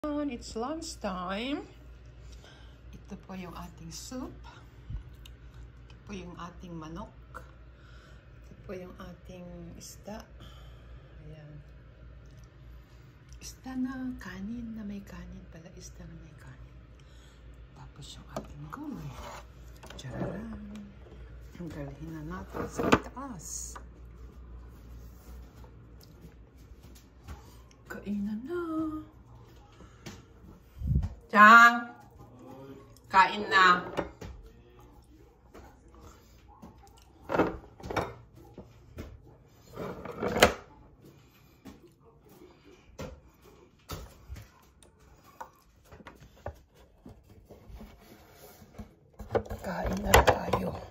It's lunchtime. Ito po yung ating soup. Ito po yung ating manok. Ito po yung ating isda. Ayan. Isda na kanin na may kanin pala. Isda na may kanin. Tapos yung ating gulay. Tararan. Ang galhin na natin sa taas. Kainan na. Chang! Kain na. Kain na tayo.